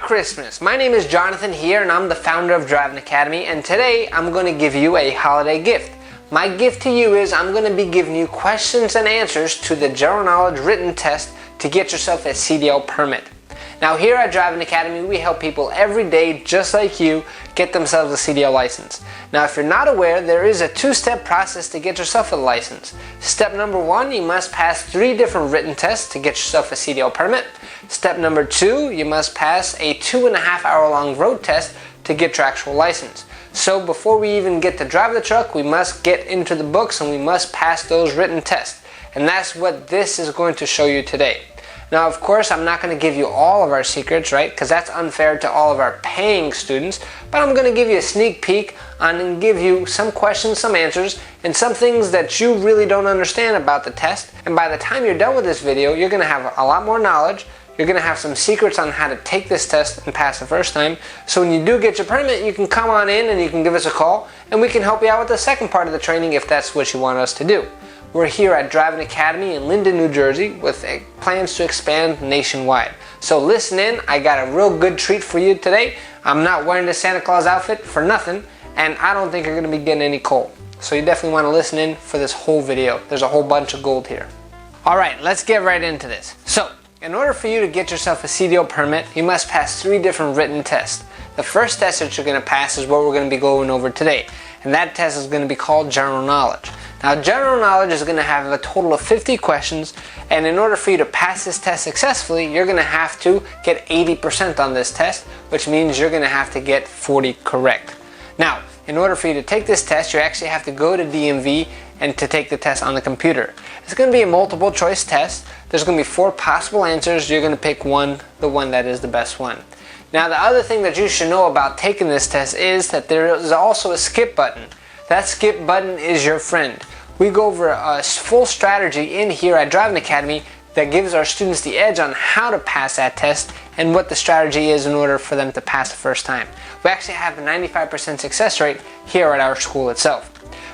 Christmas! My name is Jonathan here and I'm the founder of Driving Academy, and today I'm going to give you a holiday gift. My gift to you is I'm going to be giving you questions and answers to the general knowledge written test to get yourself a CDL permit. Now here at Driving Academy we help people every day just like you get themselves a CDL license. Now if you're not aware, there is a two-step process to get yourself a license. Step number 1, you must pass 3 different written tests to get yourself a CDL permit. Step number 2, you must pass a 2.5-hour long road test to get your actual license. So before we even get to drive the truck, we must get into the books and we must pass those written tests. And that's what this is going to show you today. Now of course I'm not going to give you all of our secrets, right, because that's unfair to all of our paying students, but I'm going to give you a sneak peek on and give you some questions, some answers, and some things that you really don't understand about the test. And by the time you're done with this video, you're going to have a lot more knowledge. You're going to have some secrets on how to take this test and pass the first time. So when you do get your permit, you can come on in and you can give us a call and we can help you out with the second part of the training if that's what you want us to do. We're here at Driving Academy in Linden, New Jersey with plans to expand nationwide. So listen in, I got a real good treat for you today. I'm not wearing the Santa Claus outfit for nothing, and I don't think you're going to be getting any coal. So you definitely want to listen in for this whole video. There's a whole bunch of gold here. Alright, let's get right into this. So, in order for you to get yourself a CDL permit, you must pass 3 different written tests. The first test that you're going to pass is what we're going to be going over today. And that test is going to be called General Knowledge. Now general knowledge is going to have a total of 50 questions, and in order for you to pass this test successfully, you're going to have to get 80% on this test, which means you're going to have to get 40 correct. Now, in order for you to take this test, you actually have to go to DMV and to take the test on the computer. It's going to be a multiple choice test. There's going to be 4 possible answers. You're going to pick one, the one that is the best one. Now the other thing that you should know about taking this test is that there is also a skip button. That skip button is your friend. We go over a full strategy in here at Driving Academy that gives our students the edge on how to pass that test and what the strategy is in order for them to pass the first time. We actually have a 95% success rate here at our school itself.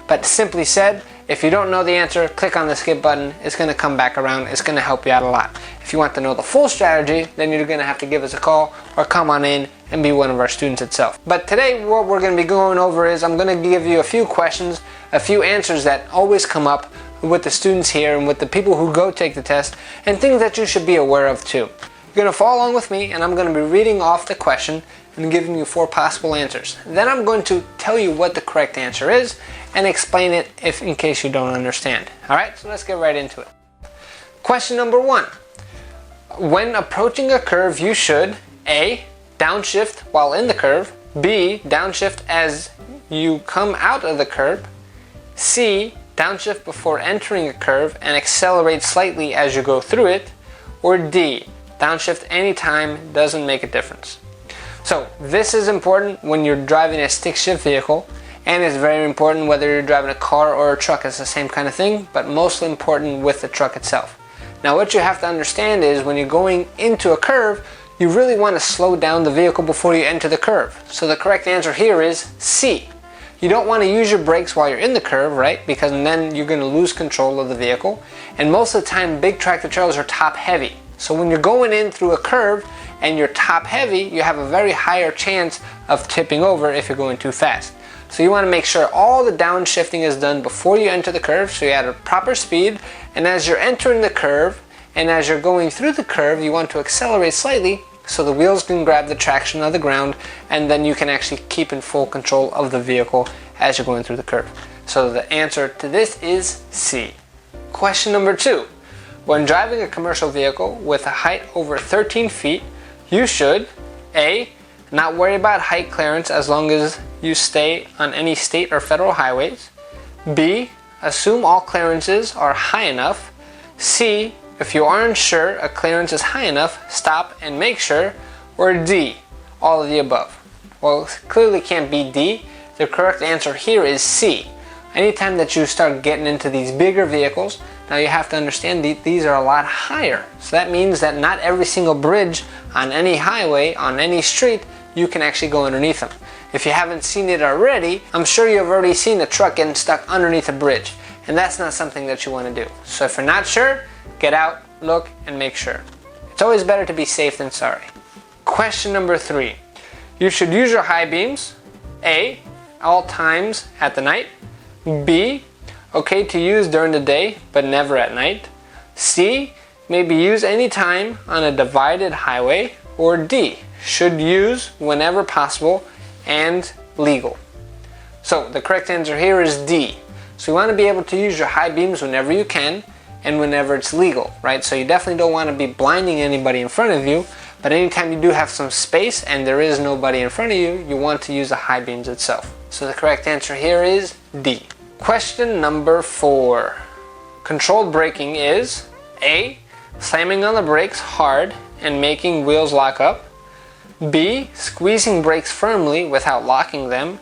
But simply said, if you don't know the answer, click on the skip button. It's going to come back around. It's going to help you out a lot. If you want to know the full strategy, then you're going to have to give us a call or come on in and be one of our students itself. But today what we're going to be going over is I'm going to give you a few questions, a few answers that always come up with the students here and with the people who go take the test, and things that you should be aware of too. You're going to follow along with me and I'm going to be reading off the question and giving you 4 possible answers. Then I'm going to tell you what the correct answer is and explain it in case you don't understand. Alright, so let's get right into it. Question number 1. When approaching a curve, you should A. Downshift while in the curve, B. Downshift as you come out of the curve, C. Downshift before entering a curve and accelerate slightly as you go through it, or D. Downshift anytime, doesn't make a difference. So this is important when you're driving a stick shift vehicle, and it's very important whether you're driving a car or a truck. It's the same kind of thing, but mostly important with the truck itself. Now what you have to understand is when you're going into a curve, you really want to slow down the vehicle before you enter the curve. So the correct answer here is C. You don't want to use your brakes while you're in the curve, right? Because then you're going to lose control of the vehicle. And most of the time big tractor trailers are top heavy. So when you're going in through a curve and you're top heavy, you have a very higher chance of tipping over if you're going too fast. So you want to make sure all the downshifting is done before you enter the curve, so you're at a proper speed, and as you're entering the curve and as you're going through the curve, you want to accelerate slightly so the wheels can grab the traction of the ground, and then you can actually keep in full control of the vehicle as you're going through the curve. So the answer to this is C. Question number 2. When driving a commercial vehicle with a height over 13 feet, you should A. Not worry about height clearance as long as you stay on any state or federal highways. B. Assume all clearances are high enough. C. If you aren't sure a clearance is high enough, stop and make sure. Or D. All of the above. Well, clearly can't be D. The correct answer here is C. Anytime that you start getting into these bigger vehicles, now you have to understand these are a lot higher. So that means that not every single bridge on any highway, on any street, you can actually go underneath them. If you haven't seen it already, I'm sure you've already seen a truck getting stuck underneath a bridge. And that's not something that you want to do. So if you're not sure, get out, look, and make sure. It's always better to be safe than sorry. Question number 3. You should use your high beams. A, all times at the night. B, okay to use during the day but never at night. C, maybe use any time on a divided highway. Or D, should use whenever possible and legal. So the correct answer here is D. So you want to be able to use your high beams whenever you can and whenever it's legal, right? So you definitely don't want to be blinding anybody in front of you, but anytime you do have some space and there is nobody in front of you, you want to use the high beams itself. So the correct answer here is D. Question number 4. Controlled braking is A, slamming on the brakes hard and making wheels lock up. B, squeezing brakes firmly without locking them.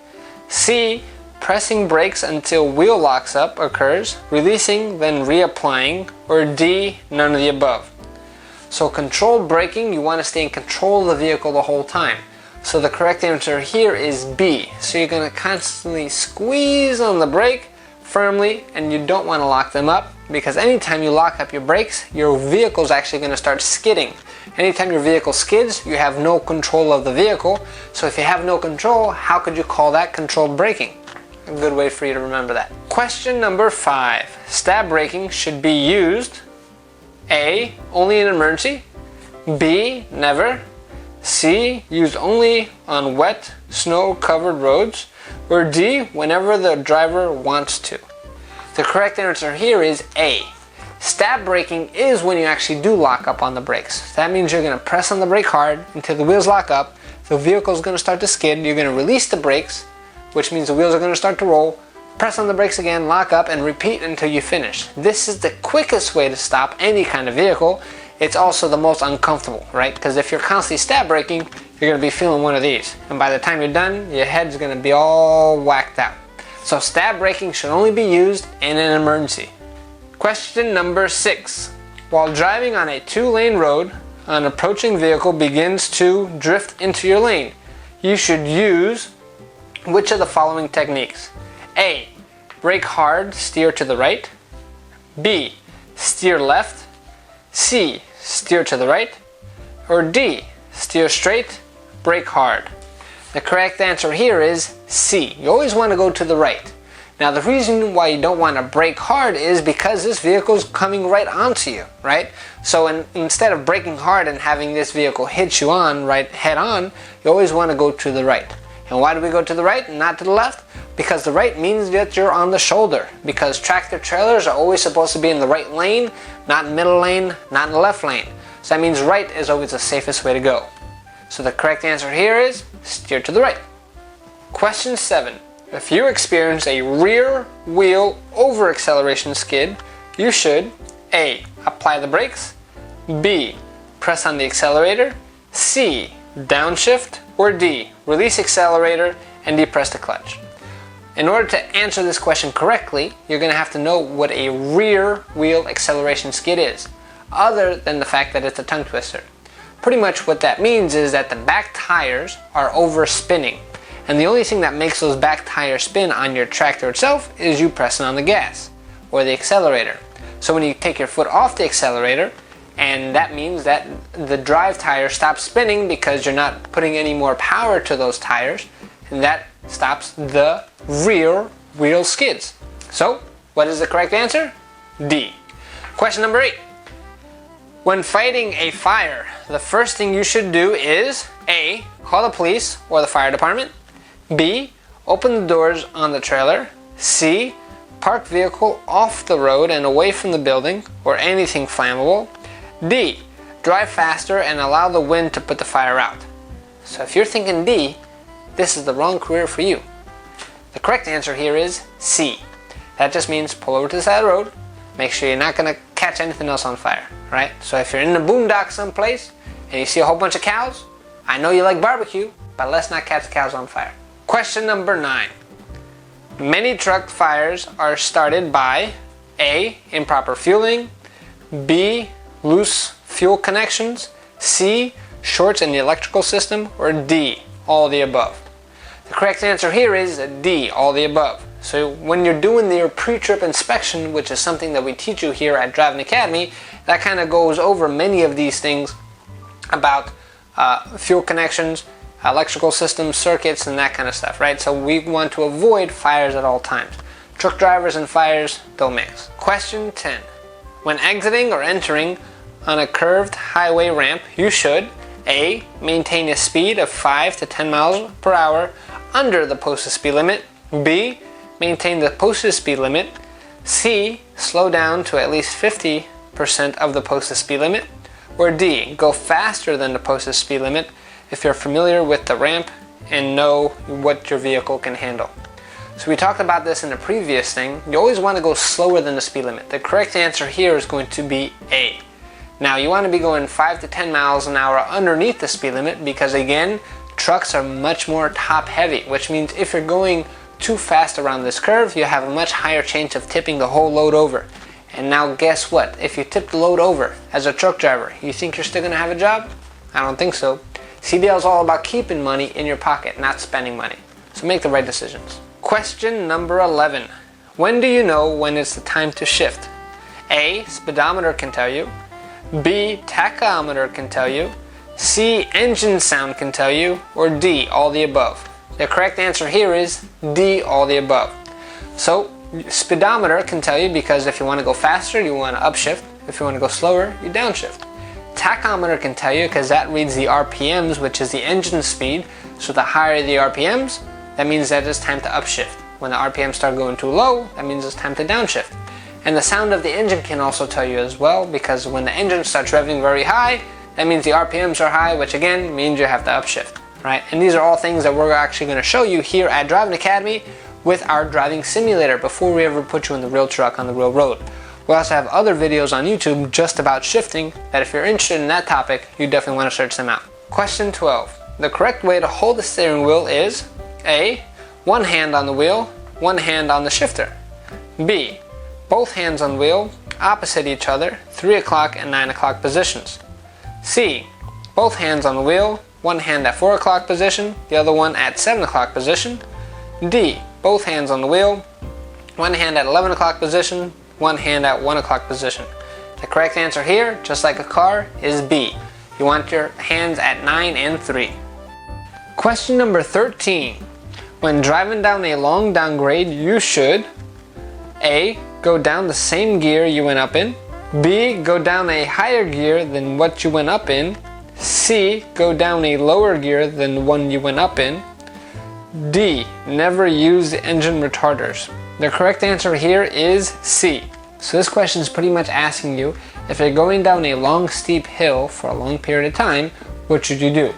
C, pressing brakes until wheel locks up occurs, releasing, then reapplying. Or D, none of the above. So controlled braking, you want to stay in control of the vehicle the whole time. So the correct answer here is B. So you're going to constantly squeeze on the brake firmly and you don't want to lock them up, because anytime you lock up your brakes, your vehicle is actually going to start skidding. Anytime your vehicle skids, you have no control of the vehicle. So if you have no control, how could you call that controlled braking? A good way for you to remember that. Question number 5. Stab braking should be used A, only in emergency. B, never. C, used only on wet, snow-covered roads. Or D, whenever the driver wants to. The correct answer here is A. Stab braking is when you actually do lock up on the brakes. That means you're going to press on the brake hard until the wheels lock up. The vehicle is going to start to skid. You're going to release the brakes, which means the wheels are going to start to roll. Press on the brakes again, lock up, and repeat until you finish. This is the quickest way to stop any kind of vehicle. It's also the most uncomfortable, right? Because if you're constantly stab braking, you're going to be feeling one of these. And by the time you're done, your head's going to be all whacked out. So stab braking should only be used in an emergency. Question number 6. While driving on a 2-lane road, an approaching vehicle begins to drift into your lane. You should use which of the following techniques? A, brake hard, steer to the right. B, steer left. C, steer to the right. Or D, steer straight, brake hard. The correct answer here is C. You always want to go to the right. Now the reason why you don't want to brake hard is because this vehicle is coming right onto you, right? So instead of braking hard and having this vehicle hit you on right head on, you always want to go to the right. And why do we go to the right and not to the left? Because the right means that you're on the shoulder. Because tractor trailers are always supposed to be in the right lane, not in the middle lane, not in the left lane. So that means right is always the safest way to go. So the correct answer here is steer to the right. Question 7. If you experience a rear wheel over acceleration skid, you should A, apply the brakes. B, press on the accelerator. C, downshift. Or D, release accelerator and depress the clutch. In order to answer this question correctly, you're going to have to know what a rear wheel acceleration skid is, other than the fact that it's a tongue twister. Pretty much what that means is that the back tires are over spinning, and the only thing that makes those back tires spin on your tractor itself is you pressing on the gas or the accelerator. So when you take your foot off the accelerator, and that means that the drive tire stops spinning because you're not putting any more power to those tires, and that stops the rear wheel skids. So, what is the correct answer? D. Question number 8. When fighting a fire, the first thing you should do is A, call the police or the fire department. B, open the doors on the trailer. C, park vehicle off the road and away from the building or anything flammable. D, drive faster and allow the wind to put the fire out. So if you're thinking D, this is the wrong career for you. The correct answer here is C. That just means pull over to the side of the road, make sure you're not going to catch anything else on fire, right? So if you're in the boondocks someplace and you see a whole bunch of cows, I know you like barbecue, but let's not catch cows on fire. Question number 9. Many truck fires are started by A, improper fueling. B, loose fuel connections. C, shorts in the electrical system. Or D, all the above. The correct answer here is D, all the above. So when you're doing your pre-trip inspection, which is something that we teach you here at Driving Academy, that kind of goes over many of these things about fuel connections, electrical systems, circuits, and that kind of stuff, right? So we want to avoid fires at all times. Truck drivers and fires don't mix. Question 10. When exiting or entering on a curved highway ramp, you should A. Maintain a speed of 5 to 10 miles per hour under the posted speed limit. B. Maintain the posted speed limit. C. Slow down to at least 50% of the posted speed limit. Or D. Go faster than the posted speed limit if you're familiar with the ramp and know what your vehicle can handle. So we talked about this in the previous thing. You always want to go slower than the speed limit. The correct answer here is going to be A. Now you want to be going 5 to 10 miles an hour underneath the speed limit because again, trucks are much more top heavy, which means if you're going too fast around this curve, you have a much higher chance of tipping the whole load over. And now guess what? If you tip the load over as a truck driver, you think you're still going to have a job? I don't think so. CDL is all about keeping money in your pocket, not spending money. So make the right decisions. Question number 11. When do you know when it's the time to shift? A. Speedometer can tell you. B. Tachometer can tell you. C. Engine sound can tell you. Or D. All the above. The correct answer here is D. All the above. So speedometer can tell you because if you want to go faster, you want to upshift. If you want to go slower, you downshift. Tachometer can tell you because that reads the RPMs, which is the engine speed. So the higher the RPMs, that means that it's time to upshift. When the RPMs start going too low, that means it's time to downshift. And the sound of the engine can also tell you as well, because when the engine starts revving very high, that means the RPMs are high, which again means you have to upshift, right? And these are all things that we're actually going to show you here at Driving Academy with our driving simulator before we ever put you in the real truck on the real road. We also have other videos on YouTube just about shifting that if you're interested in that topic, you definitely want to search them out. Question 12. The correct way to hold the steering wheel is A. One hand on the wheel, one hand on the shifter. B. Both hands on wheel, opposite each other, 3 o'clock and 9 o'clock positions. C. Both hands on the wheel, one hand at 4 o'clock position, the other one at 7 o'clock position. D. Both hands on the wheel, one hand at 11 o'clock position, one hand at 1 o'clock position. The correct answer here, just like a car, is B. You want your hands at 9 and 3. Question number 13. When driving down a long downgrade, you should A. Go down the same gear you went up in. B. Go down a higher gear than what you went up in. C. Go down a lower gear than the one you went up in. D. Never use the engine retarders. The correct answer here is C. So this question is pretty much asking you if you're going down a long steep hill for a long period of time, what should you do?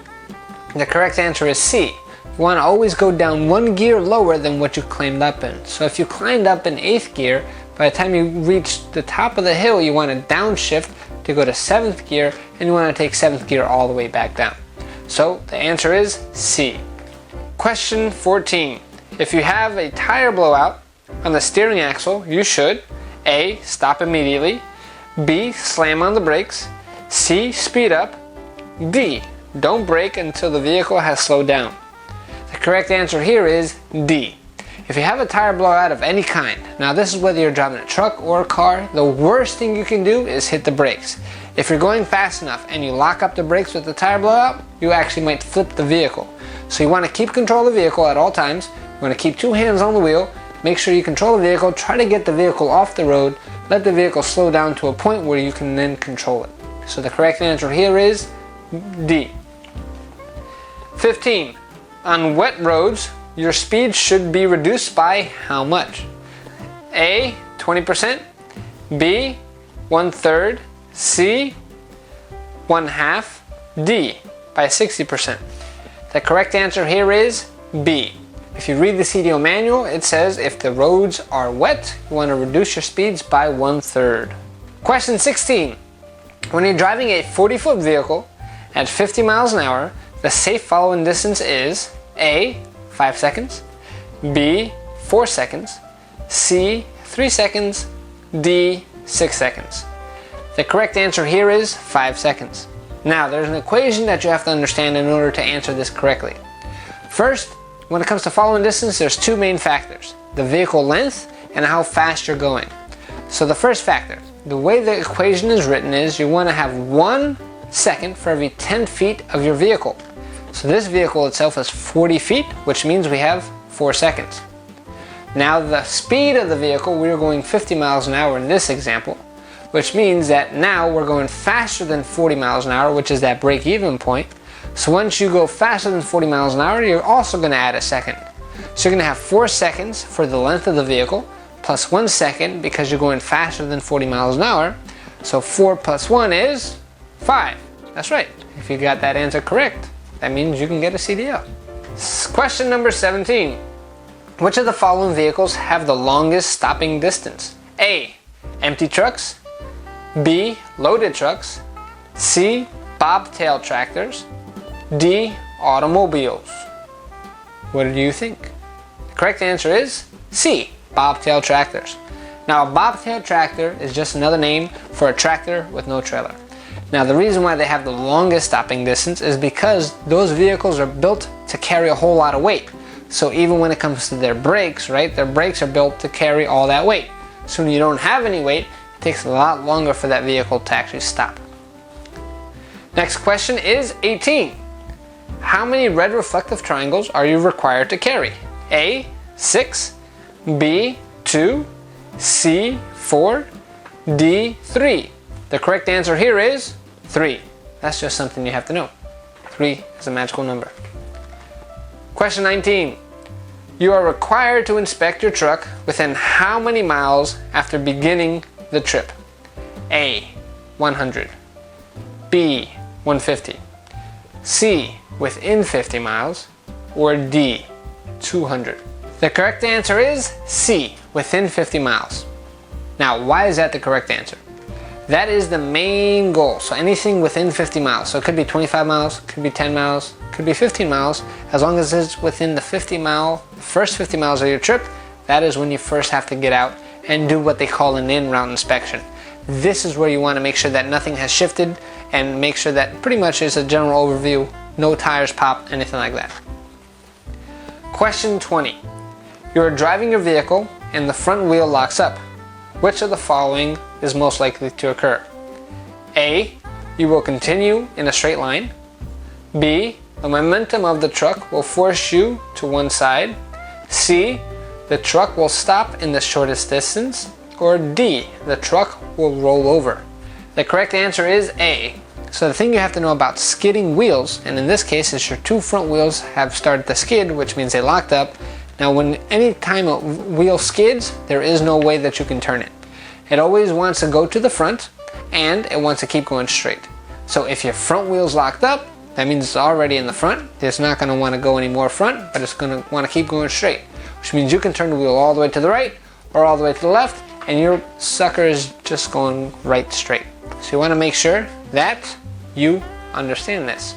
The correct answer is C. You want to always go down one gear lower than what you climbed up in. So if you climbed up in 8th gear, by the time you reach the top of the hill, you want to downshift to go to 7th gear, and you want to take 7th gear all the way back down. So the answer is C. Question 14. If you have a tire blowout on the steering axle, you should A. Stop immediately. B. Slam on the brakes. C. Speed up. D. Don't brake until the vehicle has slowed down. The correct answer here is D. If you have a tire blowout of any kind, now this is whether you're driving a truck or a car, the worst thing you can do is hit the brakes. If you're going fast enough and you lock up the brakes with the tire blowout, you actually might flip the vehicle. So you want to keep control of the vehicle at all times. You want to keep 2 hands on the wheel. Make sure you control the vehicle. Try to get the vehicle off the road. Let the vehicle slow down to a point where you can then control it. So the correct answer here is D. 15. On wet roads, your speed should be reduced by how much? A. 20%. B. 1/3. C. 1/2. D. By 60%. The correct answer here is B. If you read the CDL manual, it says if the roads are wet, you want to reduce your speeds by 1/3. Question 16. When you're driving a 40-foot vehicle at 50 miles an hour, the safe following distance is A. 5 seconds. B. 4 seconds. C. 3 seconds. D. 6 seconds. The correct answer here is 5 seconds. Now, there's an equation that you have to understand in order to answer this correctly. First, when it comes to following distance, there's 2 main factors: the vehicle length and how fast you're going. So the first factor, the way the equation is written is you want to have one second for every 10 feet of your vehicle. So this vehicle itself is 40 feet, which means we have 4 seconds. Now the speed of the vehicle, we're going 50 miles an hour in this example, which means that now we're going faster than 40 miles an hour, which is that break-even point. So once you go faster than 40 miles an hour, you're also going to add a second. So you're going to have 4 seconds for the length of the vehicle, plus 1 second because you're going faster than 40 miles an hour. So 4 plus 1 is 5. That's right. If you got that answer correct, that means you can get a CDL. Question number 17. Which of the following vehicles have the longest stopping distance? A. Empty trucks. B. Loaded trucks. C. Bobtail tractors. D. Automobiles. What do you think? The correct answer is C. Bobtail tractors. Now a bobtail tractor is just another name for a tractor with no trailer. Now the reason why they have the longest stopping distance is because those vehicles are built to carry a whole lot of weight. So even when it comes to their brakes, right, their brakes are built to carry all that weight. So when you don't have any weight, it takes a lot longer for that vehicle to actually stop. Next question is 18. How many red reflective triangles are you required to carry? A. 6. B. 2. C. 4. D. 3. The correct answer here is 3. That's just something you have to know. 3 is a magical number. Question 19. You are required to inspect your truck within how many miles after beginning the trip? A. 100. B. 150. C. Within 50 miles. Or D. 200. The correct answer is C. Within 50 miles. Now, why is that the correct answer? That is the main goal. So anything within 50 miles. So it could be 25 miles, could be 10 miles, could be 15 miles. As long as it's within the first 50 miles of your trip, that is when you first have to get out and do what they call an in-route inspection. This is where you want to make sure that nothing has shifted and make sure that pretty much is a general overview, no tires pop, anything like that. Question 20. You are driving your vehicle and the front wheel locks up. Which of the following is most likely to occur? A. You will continue in a straight line. B. The momentum of the truck will force you to one side. C. The truck will stop in the shortest distance. Or D. The truck will roll over. The correct answer is A. So the thing you have to know about skidding wheels, and in this case is your 2 front wheels have started to skid, which means they locked up. Now when any time a wheel skids, there is no way that you can turn it. It always wants to go to the front and it wants to keep going straight. So if your front wheel's locked up, that means it's already in the front. It's not going to want to go any more front, but it's going to want to keep going straight. Which means you can turn the wheel all the way to the right or all the way to the left and your sucker is just going right straight. So you want to make sure that you understand this.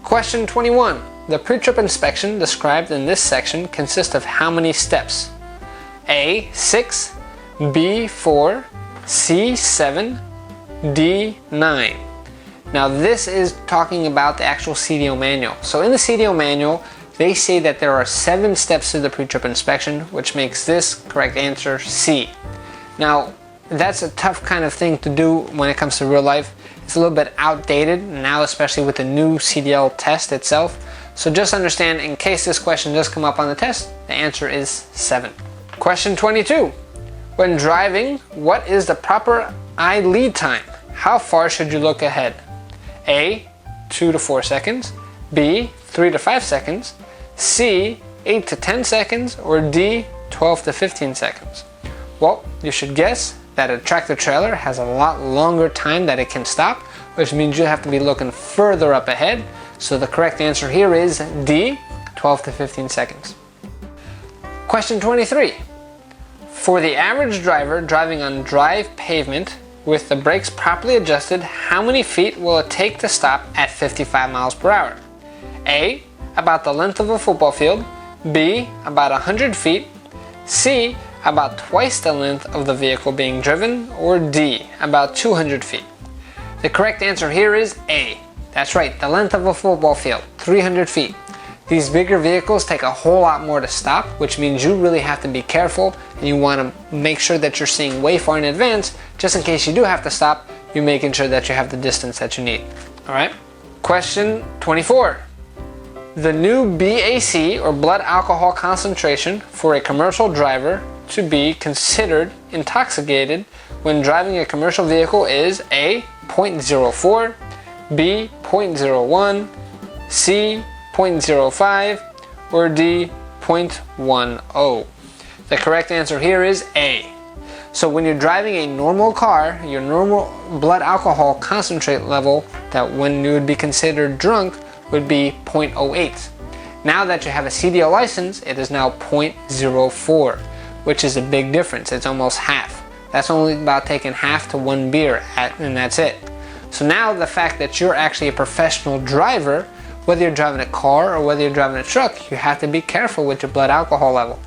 Question 21. The pre-trip inspection described in this section consists of how many steps? A. 6. B. 4. C. 7. D. 9. Now this is talking about the actual CDL manual. So in the CDL manual, they say that there are 7 steps to the pre-trip inspection, which makes this correct answer C. Now that's a tough kind of thing to do when it comes to real life. It's a little bit outdated now, especially with the new CDL test itself. So just understand, in case this question does come up on the test, the answer is 7. Question 22. When driving, what is the proper eye lead time? How far should you look ahead? A. 2 to 4 seconds. B. 3 to 5 seconds. C. 8 to 10 seconds. Or D. 12 to 15 seconds. Well, you should guess that a tractor trailer has a lot longer time that it can stop, which means you have to be looking further up ahead. So the correct answer here is D, 12 to 15 seconds. Question 23. For the average driver driving on dry pavement with the brakes properly adjusted, how many feet will it take to stop at 55 miles per hour? A. About the length of a football field. B. About 100 feet. C. About twice the length of the vehicle being driven. Or D. About 200 feet. The correct answer here is A. That's right, the length of a football field, 300 feet. These bigger vehicles take a whole lot more to stop, which means you really have to be careful and you want to make sure that you're seeing way far in advance, just in case you do have to stop, you making sure that you have the distance that you need. Alright? Question 24. The new BAC, or blood alcohol concentration, for a commercial driver to be considered intoxicated when driving a commercial vehicle is A. 0.04, B. 0.01, C. 0.05, or D. 0.10. The correct answer here is A. So when you're driving a normal car, your normal blood alcohol concentrate level that when you would be considered drunk would be 0.08. Now that you have a CDL license, it is now 0.04, which is a big difference. It's almost half. That's only about taking half to one beer, and that's it. So now the fact that you're actually a professional driver, whether you're driving a car or whether you're driving a truck, you have to be careful with your blood alcohol level.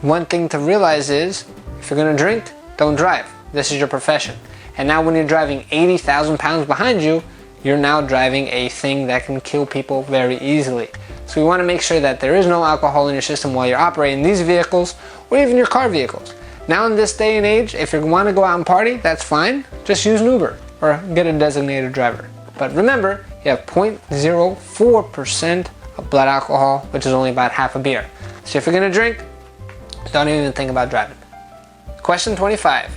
One thing to realize is, if you're gonna drink, don't drive. This is your profession. And now when you're driving 80,000 pounds behind you, you're now driving a thing that can kill people very easily. So we wanna make sure that there is no alcohol in your system while you're operating these vehicles, or even your car vehicles. Now in this day and age, if you wanna go out and party, that's fine. Just use an Uber or get a designated driver. But remember, you have 0.04% of blood alcohol, which is only about half a beer. So if you're gonna drink, don't even think about driving. Question 25.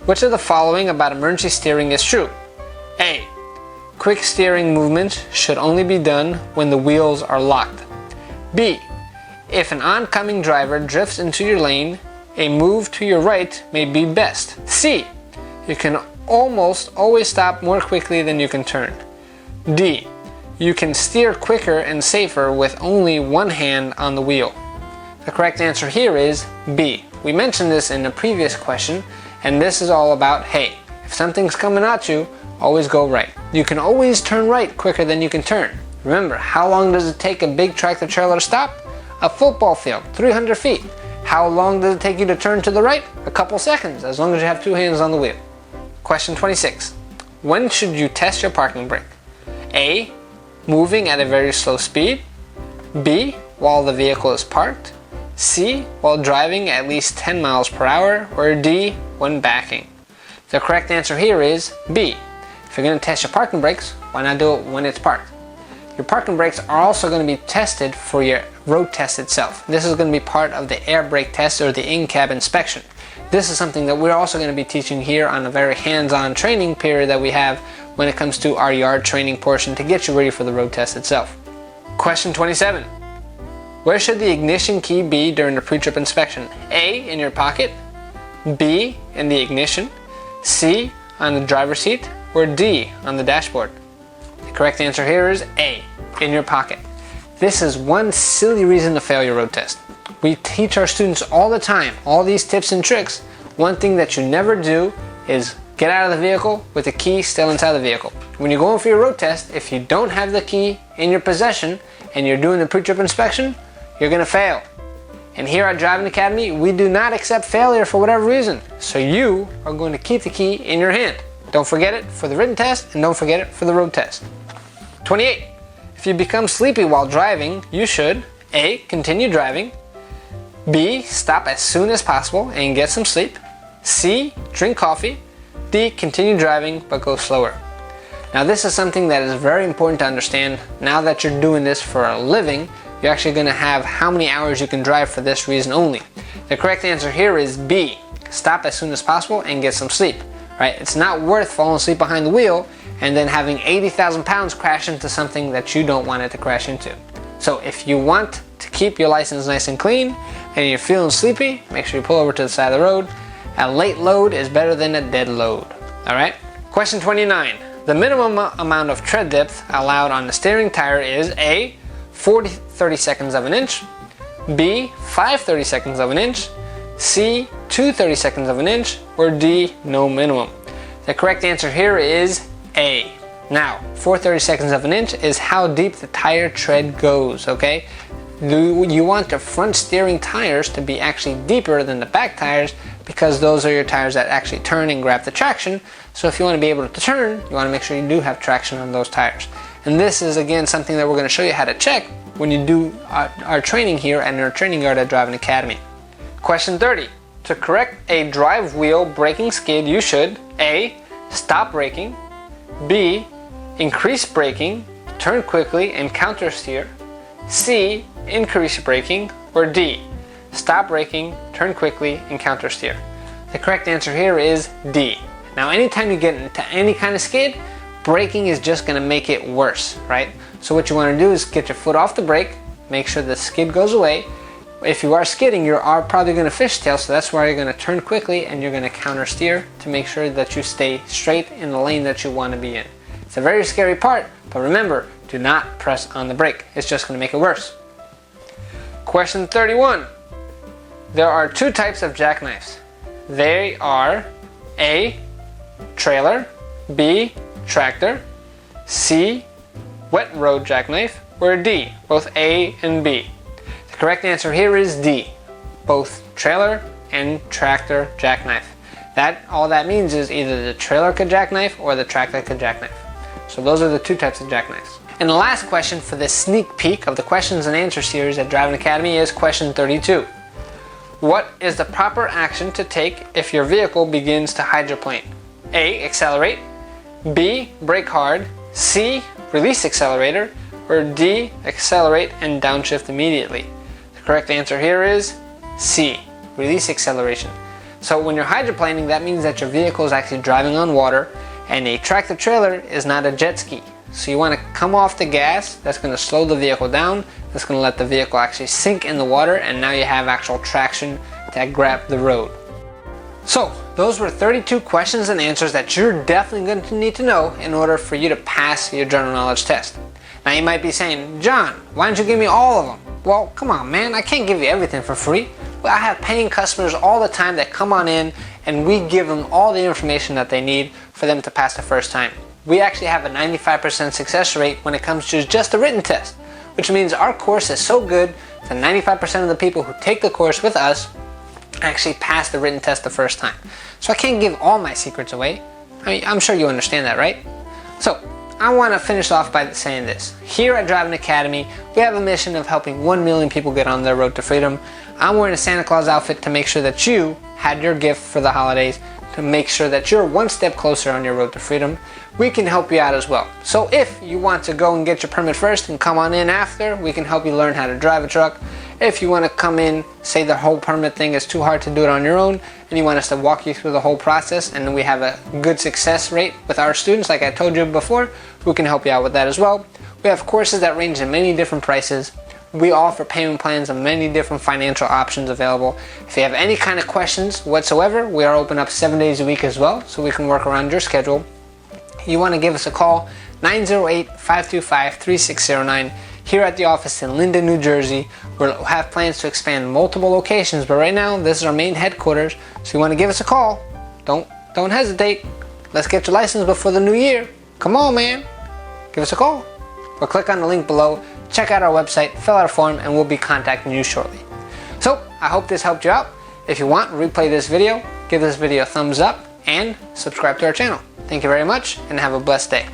Which of the following about emergency steering is true? A. Quick steering movements should only be done when the wheels are locked. B. If an oncoming driver drifts into your lane, a move to your right may be best. C. You can almost always stop more quickly than you can turn. D. You can steer quicker and safer with only one hand on the wheel. The correct answer here is B. We mentioned this in the previous question, and this is all about, hey, if something's coming at you, always go right. You can always turn right quicker than you can turn. Remember, how long does it take a big tractor trailer to stop? A football field, 300 feet. How long does it take you to turn to the right? A couple seconds, as long as you have two hands on the wheel. Question 26. When should you test your parking brake? A. Moving at a very slow speed. B. While the vehicle is parked. C. While driving at least 10 miles per hour. Or D. When backing. The correct answer here is B. If you're going to test your parking brakes, why not do it when it's parked? Your parking brakes are also going to be tested for your road test itself. This is going to be part of the air brake test or the in-cab inspection. This is something that we're also going to be teaching here on a very hands-on training period that we have when it comes to our yard training portion to get you ready for the road test itself. Question 27. Where should the ignition key be during the pre-trip inspection? A. In your pocket. B. In the ignition. C. On the driver's seat. Or D. On the dashboard. The correct answer here is A. In your pocket. This is one silly reason to fail your road test. We teach our students all the time, all these tips and tricks. One thing that you never do is get out of the vehicle with the key still inside the vehicle. When you're going for your road test, if you don't have the key in your possession and you're doing the pre-trip inspection, you're gonna fail. And here at Driving Academy, we do not accept failure for whatever reason. So you are going to keep the key in your hand. Don't forget it for the written test and don't forget it for the road test. 28. If you become sleepy while driving, you should A. Continue driving. B. Stop as soon as possible and get some sleep. C. Drink coffee. D. Continue driving but go slower. Now this is something that is very important to understand. Now that you're doing this for a living, you're actually going to have how many hours you can drive for this reason only. The correct answer here is B. Stop as soon as possible and get some sleep. Right? It's not worth falling asleep behind the wheel and then having 80,000 pounds crash into something that you don't want it to crash into. So if you want to keep your license nice and clean and you're feeling sleepy, make sure you pull over to the side of the road. A late load is better than a dead load. Alright? Question 29. The minimum amount of tread depth allowed on the steering tire is A. 40 30-seconds of an inch. B. 5 30-seconds of an inch. C. 2 30-seconds of an inch. Or D. No minimum. The correct answer here is A. Now, 4 30-seconds of an inch is how deep the tire tread goes, okay? You want the front steering tires to be actually deeper than the back tires because those are your tires that actually turn and grab the traction. So if you want to be able to turn, you want to make sure you do have traction on those tires. And this is again something that we're going to show you how to check when you do our training here at our training yard at Driving Academy. Question 30. To correct a drive wheel braking skid, you should A. stop braking, B, increase braking, turn quickly and counter steer, C, increase braking, or D, stop braking, turn quickly and counter steer? The correct answer here is D. Now anytime you get into any kind of skid, braking is just going to make it worse, right? So what you want to do is get your foot off the brake, make sure the skid goes away. If you are skidding, you are probably going to fishtail, so that's why you're going to turn quickly and you're going to counter steer to make sure that you stay straight in the lane that you want to be in. It's a very scary part, but remember, do not press on the brake. It's just going to make it worse. Question 31. There are two types of jackknives. They are A, trailer, B, tractor, C, wet road jackknife, or D, both A and B. The correct answer here is D, both trailer and tractor jackknife. All that means is either the trailer could jackknife or the tractor could jackknife. So those are the two types of jackknives. And the last question for this sneak peek of the questions and answer series at Driving Academy is question 32. What is the proper action to take if your vehicle begins to hydroplane? A, accelerate, B, brake hard, C, release accelerator, or D, accelerate and downshift immediately? The correct answer here is C, release acceleration. So when you're hydroplaning, that means that your vehicle is actually driving on water, and a tractor trailer is not a jet ski. So you want to come off the gas. That's going to slow the vehicle down. That's going to let the vehicle actually sink in the water, and now you have actual traction to grab the road. So those were 32 questions and answers that you're definitely going to need to know in order for you to pass your general knowledge test. Now you might be saying, John, why don't you give me all of them? Well, come on, man, I can't give you everything for free. Well, I have paying customers all the time that come on in, and we give them all the information that they need for them to pass the first time. We actually have a 95% success rate when it comes to just the written test, which means our course is so good that 95% of the people who take the course with us actually pass the written test the first time. So I can't give all my secrets away. I mean, I'm sure you understand that, right? So I want to finish off by saying this. Here at Driving Academy, we have a mission of helping 1 million people get on their road to freedom. I'm wearing a Santa Claus outfit to make sure that you had your gift for the holidays, to make sure that you're one step closer on your road to freedom. We can help you out as well. So if you want to go and get your permit first and come on in after, we can help you learn how to drive a truck. If you want to come in, say the whole permit thing is too hard to do it on your own, and you want us to walk you through the whole process, and we have a good success rate with our students, like I told you before, we can help you out with that as well. We have courses that range in many different prices. We offer payment plans and many different financial options available. If you have any kind of questions whatsoever, we are open up 7 days a week as well, so we can work around your schedule. You want to give us a call, 908-525-3609. Here at the office in Linden, New Jersey. We'll have plans to expand multiple locations, but right now this is our main headquarters. So you want to give us a call. Don't hesitate. Let's get your license before the new year. Come on, man. Give us a call. Or click on the link below. Check out our website, fill out a form, and we'll be contacting you shortly. So I hope this helped you out. If you want, replay this video, give this video a thumbs up, and subscribe to our channel. Thank you very much, and have a blessed day.